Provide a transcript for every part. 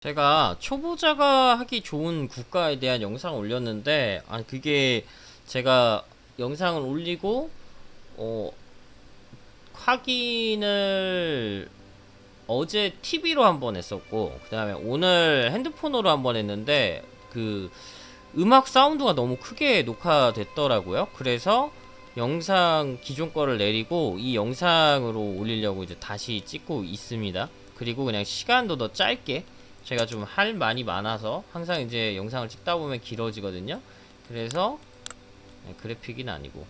제가 초보자가 하기 좋은 국가에 대한 영상을 올렸는데, 그게 제가 영상을 올리고, 어, 확인을 어제 TV로 한번 했었고, 그 다음에 오늘 핸드폰으로 한번 했는데, 그 음악 사운드가 너무 크게 녹화됐더라고요. 그래서 영상 기존 거를 내리고 이 영상으로 올리려고 이제 다시 찍고 있습니다. 그리고 그냥 시간도 더 짧게, 제가 좀 할 말이 많아서 항상 이제 영상을 찍다 보면 길어지거든요. 그래서 그래픽은 아니고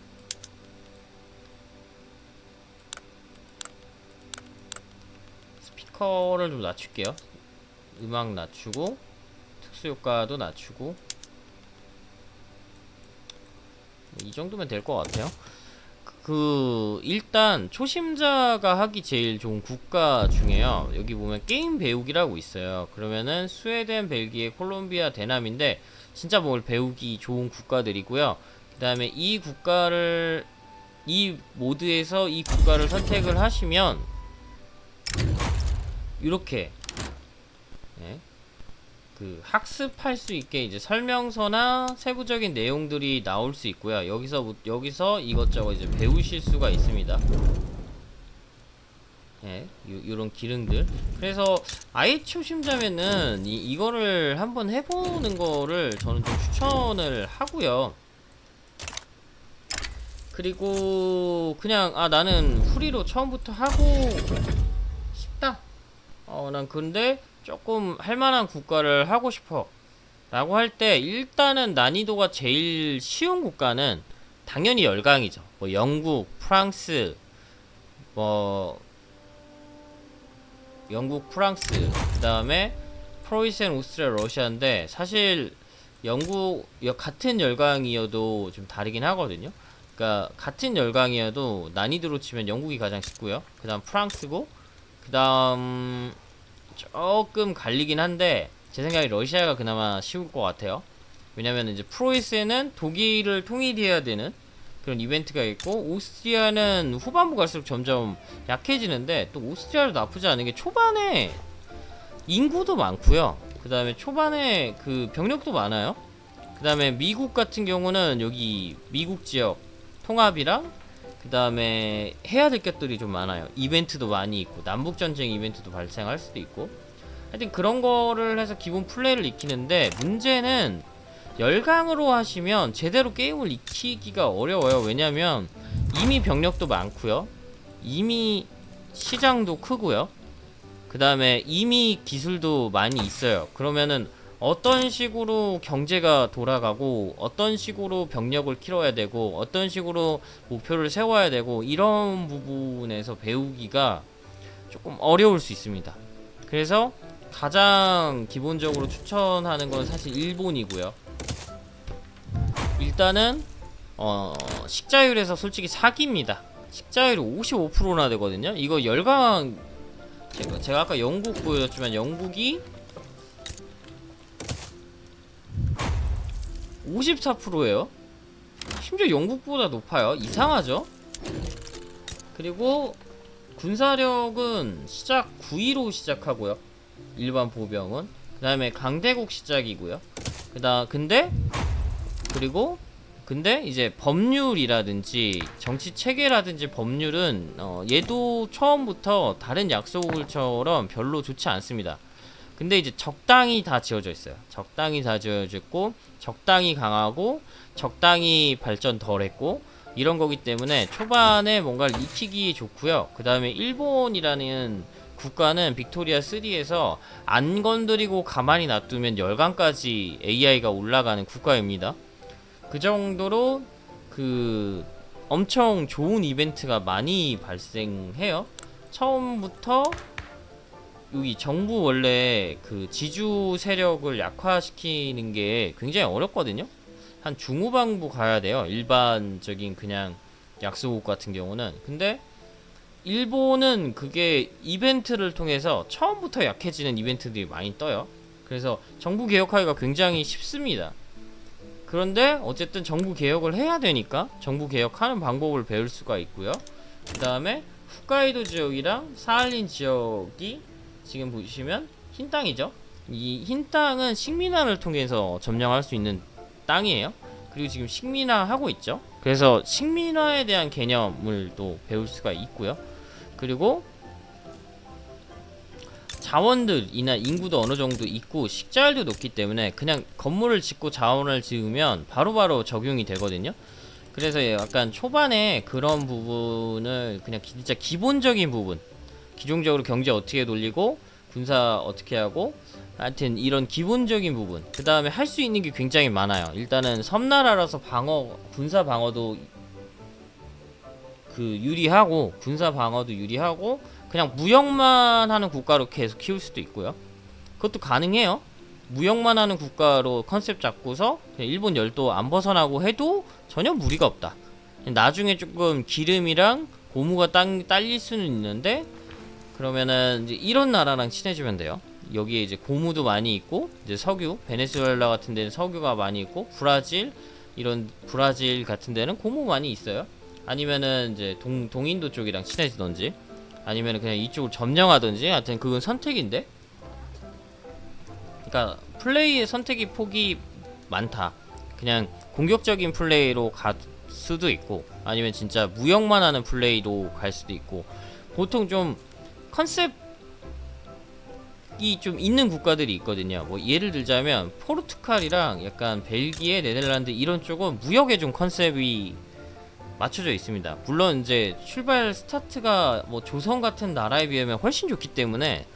스피커를 좀 낮출게요. 음악 낮추고 특수효과도 낮추고 이 정도면 될 것 같아요. 일단 초심자가 하기 제일 좋은 국가 중에요, 여기 보면 게임 배우기라고 있어요. 그러면은 스웨덴, 벨기에, 콜롬비아, 대남인데 진짜 뭘 배우기 좋은 국가들이고요. 그 다음에 이 모드에서 이 국가를 선택을 하시면 이렇게 학습할 수 있게 이제 설명서나 세부적인 내용들이 나올 수 있고요. 여기서 이것저것 이제 배우실 수가 있습니다. 요런 기능들. 그래서 아예 초심자면은 이거를 한번 해보는 거를 저는 좀 추천을 하고요. 그리고 그냥 나는 후리로 처음부터 하고 싶다. 난 근데 조금 할만한 국가를 하고 싶어 라고 할 때, 일단은 난이도가 제일 쉬운 국가는 당연히 열강이죠. 뭐 영국, 프랑스, 뭐 그 다음에 프로이센, 오스트리아, 러시아인데, 사실 같은 열강이어도 좀 다르긴 하거든요. 그러니까 같은 열강이어도 난이도로 치면 영국이 가장 쉽고요. 그 다음 프랑스고, 그 다음 조금 갈리긴 한데 제 생각에 러시아가 그나마 쉬울 것 같아요. 왜냐면 이제 프로이센은 독일을 통일해야 되는 그런 이벤트가 있고, 오스트리아는 후반부 갈수록 점점 약해지는데, 또 오스트리아도 나쁘지 않은 게 초반에 인구도 많고요. 그 다음에 초반에 그 병력도 많아요. 그 다음에 미국 같은 경우는 여기 미국 지역 통합이랑 그 다음에 해야 될 것들이 좀 많아요. 이벤트도 많이 있고, 남북전쟁 이벤트도 발생할 수도 있고, 하여튼 그런 거를 해서 기본 플레이를 익히는데, 문제는 열강으로 하시면 제대로 게임을 익히기가 어려워요. 왜냐면 이미 병력도 많고요, 이미 시장도 크고요, 그 다음에 이미 기술도 많이 있어요. 그러면은 어떤 식으로 경제가 돌아가고, 어떤 식으로 병력을 키워야 되고, 어떤 식으로 목표를 세워야 되고, 이런 부분에서 배우기가 조금 어려울 수 있습니다. 그래서 가장 기본적으로 추천하는 건 사실 일본이고요. 일단은 식자율에서 솔직히 사기입니다. 식자율이 55%나 되거든요. 이거 열강, 제가 아까 영국 보여줬지만 영국이 54%예요. 심지어 영국보다 높아요. 이상하죠? 그리고 군사력은 시작 9위로 시작하고요. 일반 보병은. 그 다음에 강대국 시작이고요. 근데 이제 법률이라든지 정치 체계라든지 법률은 얘도 처음부터 다른 약소국처럼 별로 좋지 않습니다. 근데 이제 적당히 다 지어져 있어요. 적당히 다 지어져 있고, 적당히 강하고, 적당히 발전 덜 했고, 이런 거기 때문에 초반에 뭔가를 익히기 좋고요. 그 다음에 일본이라는 국가는 빅토리아 3에서 안 건드리고 가만히 놔두면 열강까지 AI가 올라가는 국가입니다. 그 정도로 엄청 좋은 이벤트가 많이 발생해요. 처음부터 여기 정부 원래 지주 세력을 약화시키는 게 굉장히 어렵거든요. 한 중후반부 가야 돼요, 일반적인 그냥 약소국 같은 경우는. 근데 일본은 그게 이벤트를 통해서 처음부터 약해지는 이벤트들이 많이 떠요. 그래서 정부 개혁하기가 굉장히 쉽습니다. 그런데 어쨌든 정부 개혁을 해야 되니까 정부 개혁하는 방법을 배울 수가 있고요. 그 다음에 홋카이도 지역이랑 사할린 지역이 지금 보시면 흰 땅이죠. 이 흰 땅은 식민화를 통해서 점령할 수 있는 땅이에요. 그리고 지금 식민화 하고 있죠. 그래서 식민화에 대한 개념을 또 배울 수가 있고요. 그리고 자원들이나 인구도 어느 정도 있고 식자율도 높기 때문에 그냥 건물을 짓고 자원을 지으면 바로바로 적용이 되거든요. 그래서 약간 초반에 그런 부분을 그냥 진짜 기본적인 부분, 기존적으로 경제 어떻게 돌리고 군사 어떻게 하고, 하여튼 이런 기본적인 부분, 그 다음에 할 수 있는 게 굉장히 많아요. 일단은 섬나라라서 방어, 군사 방어도 그 유리하고, 군사 방어도 유리하고, 그냥 무역만 하는 국가로 계속 키울 수도 있고요. 그것도 가능해요. 무역만 하는 국가로 컨셉 잡고서 그냥 일본 열도 안 벗어나고 해도 전혀 무리가 없다. 나중에 조금 기름이랑 고무가 딸릴 수는 있는데, 그러면은 이제 이런 나라랑 친해지면 돼요. 여기에 이제 고무도 많이 있고, 이제 석유, 베네수엘라 같은 데는 석유가 많이 있고, 브라질, 이런 브라질 같은 데는 고무 많이 있어요. 아니면은 이제 동인도 쪽이랑 친해지던지, 아니면은 그냥 이쪽을 점령하던지, 하여튼 그건 선택인데, 그러니까 플레이의 선택이 폭이 많다. 그냥 공격적인 플레이로 갈 수도 있고, 아니면 진짜 무역만 하는 플레이로 갈 수도 있고, 보통 좀 컨셉이 좀 있는 국가들이 있거든요. 뭐 예를 들자면 포르투갈이랑 약간 벨기에, 네덜란드 이런 쪽은 무역에 좀 컨셉이 맞춰져 있습니다. 물론 이제 출발 스타트가 뭐 조선 같은 나라에 비하면 훨씬 좋기 때문에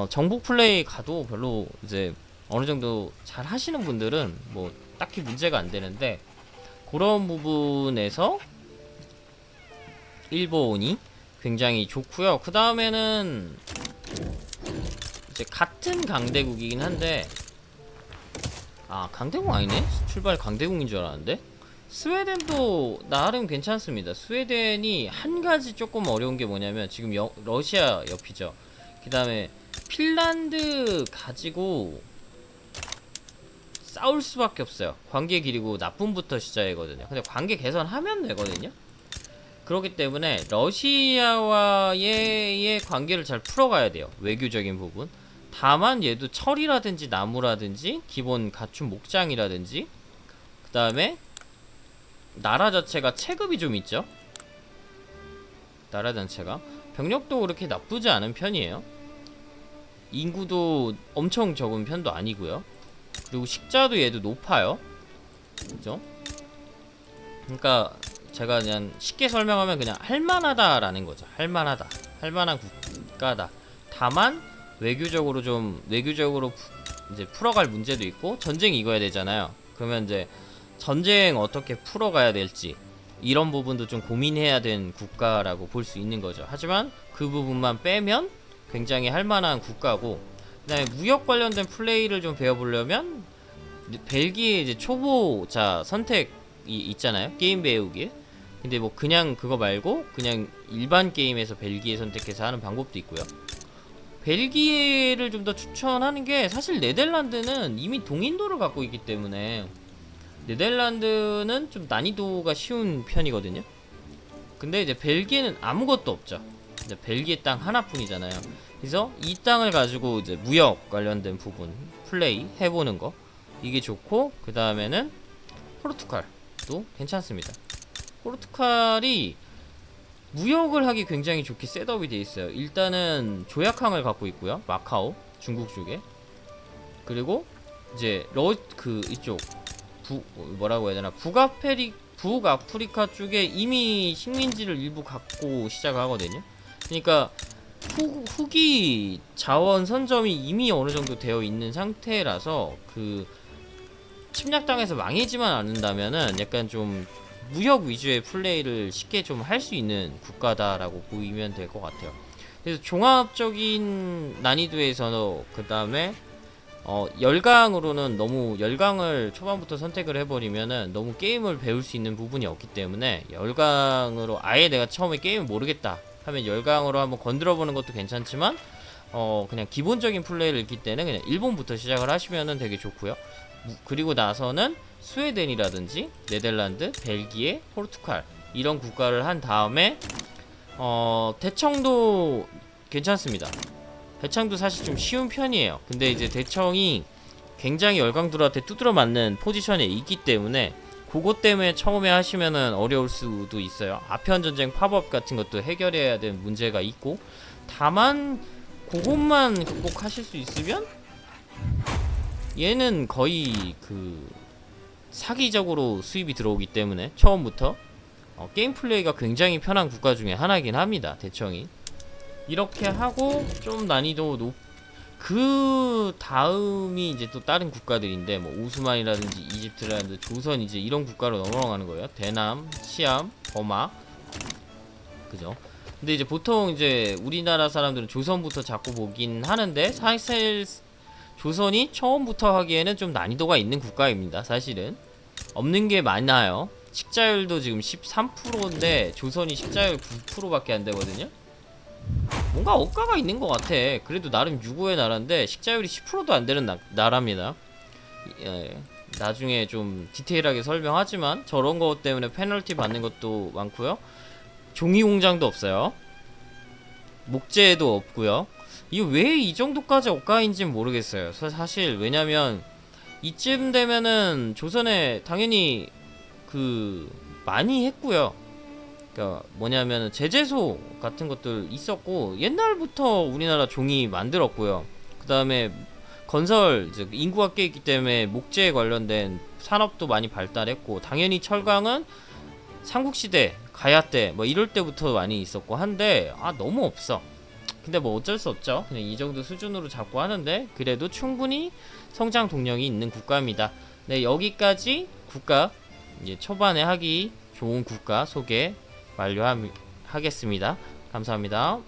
정복 플레이 가도 별로 이제 어느 정도 잘 하시는 분들은 뭐 딱히 문제가 안 되는데, 그런 부분에서 일본이 굉장히 좋고요. 그 다음에는 이제 같은 강대국이긴 한데, 아 강대국 아니네? 출발 강대국인 줄 알았는데. 스웨덴도 나름 괜찮습니다. 스웨덴이 한 가지 조금 어려운 게 뭐냐면 지금 러시아 옆이죠. 그 다음에 핀란드 가지고 싸울 수밖에 없어요. 관계 기리고 나쁨부터 시작이거든요. 근데 관계 개선하면 되거든요. 그렇기 때문에 러시아와의 관계를 잘 풀어가야 돼요. 외교적인 부분. 다만 얘도 철이라든지 나무라든지 기본 갖춘 목장이라든지, 그 다음에 나라 자체가 체급이 좀 있죠. 나라 자체가 병력도 그렇게 나쁘지 않은 편이에요. 인구도 엄청 적은 편도 아니고요. 그리고 식자도 얘도 높아요. 그죠? 그러니까 제가 그냥 쉽게 설명하면 그냥 할만하다라는 거죠. 할만하다, 할만한 국가다. 다만 외교적으로 이제 풀어갈 문제도 있고, 전쟁이 이거야 되잖아요. 그러면 이제 전쟁 어떻게 풀어가야 될지 이런 부분도 좀 고민해야 된 국가라고 볼 수 있는 거죠. 하지만 그 부분만 빼면 굉장히 할만한 국가고, 그 다음에 무역 관련된 플레이를 좀 배워보려면 벨기에 이제 초보자 선택이 있잖아요. 게임 배우기에. 근데 뭐 그냥 그거 말고 그냥 일반 게임에서 벨기에 선택해서 하는 방법도 있고요. 벨기에를 좀 더 추천하는 게, 사실 네덜란드는 이미 동인도를 갖고 있기 때문에 네덜란드는 좀 난이도가 쉬운 편이거든요. 근데 이제 벨기에는 아무것도 없죠. 이제 벨기에 땅 하나뿐이잖아요. 그래서 이 땅을 가지고 이제 무역 관련된 부분 플레이 해보는 거, 이게 좋고, 그 다음에는 포르투갈도 괜찮습니다. 포르투갈이 무역을 하기 굉장히 좋게 셋업이 돼 있어요. 일단은 조약항을 갖고 있고요. 마카오, 중국 쪽에. 그리고 이제 이쪽 뭐라고 해야 되나, 북아프리카 쪽에 이미 식민지를 일부 갖고 시작하거든요. 그러니까 후기 자원 선점이 이미 어느 정도 되어 있는 상태라서, 그 침략당해서 망해지만 않는다면은 약간 좀 무역 위주의 플레이를 쉽게 좀 할 수 있는 국가다라고 보이면 될 것 같아요. 그래서 종합적인 난이도에서, 그 다음에 열강으로는 너무 열강을 초반부터 선택을 해버리면은 너무 게임을 배울 수 있는 부분이 없기 때문에, 열강으로 아예 내가 처음에 게임을 모르겠다 하면 열강으로 한번 건드려보는 것도 괜찮지만, 그냥 기본적인 플레이를 읽기 때는 그냥 일본부터 시작을 하시면은 되게 좋고요. 그리고 나서는 스웨덴이라든지 네덜란드, 벨기에, 포르투갈 이런 국가를 한 다음에 대청도 괜찮습니다. 대창도 사실 좀 쉬운 편이에요. 근데 이제 대청이 굉장히 열강들한테 두드러 맞는 포지션에 있기 때문에 그것 때문에 처음에 하시면은 어려울 수도 있어요. 아편전쟁 팝업 같은 것도 해결해야 되는 문제가 있고, 다만 그것만 극복하실 수 있으면 얘는 거의 그 사기적으로 수입이 들어오기 때문에 처음부터 게임 플레이가 굉장히 편한 국가 중에 하나이긴 합니다. 대청이 이렇게 하고 좀 난이도 그 다음이 이제 또 다른 국가들인데, 뭐 오스만이라든지 이집트라든지 조선, 이제 이런 국가로 넘어가는 거예요. 대남, 시암, 버마, 그죠? 근데 이제 보통 이제 우리나라 사람들은 조선부터 자꾸 보긴 하는데, 사실 조선이 처음부터 하기에는 좀 난이도가 있는 국가입니다. 사실은 없는 게 많아요. 식자율도 지금 13%인데 조선이 식자율 9%밖에 안 되거든요. 뭔가 억가가 있는 것 같아. 그래도 나름 유고의 나라인데 식자율이 10%도 안 되는 나라입니다. 예, 나중에 좀 디테일하게 설명하지만 저런 것 때문에 페널티 받는 것도 많고요. 종이 공장도 없어요. 목재도 없고요. 이거 왜 이 정도까지 억가인지는 모르겠어요. 사실 왜냐면 이쯤 되면은 조선에 당연히 그 많이 했고요. 그러니까 뭐냐면 제재소 같은 것들 있었고, 옛날부터 우리나라 종이 만들었고요. 그 다음에 건설, 즉 인구가 꽤 있기 때문에 목재에 관련된 산업도 많이 발달했고, 당연히 철강은 삼국시대, 가야때 뭐 이럴 때부터 많이 있었고 한데, 너무 없어. 근데 뭐 어쩔 수 없죠. 그냥 이 정도 수준으로 잡고 하는데 그래도 충분히 성장 동력이 있는 국가입니다. 네, 여기까지 국가 이제 초반에 하기 좋은 국가 소개 완료하겠습니다. 감사합니다.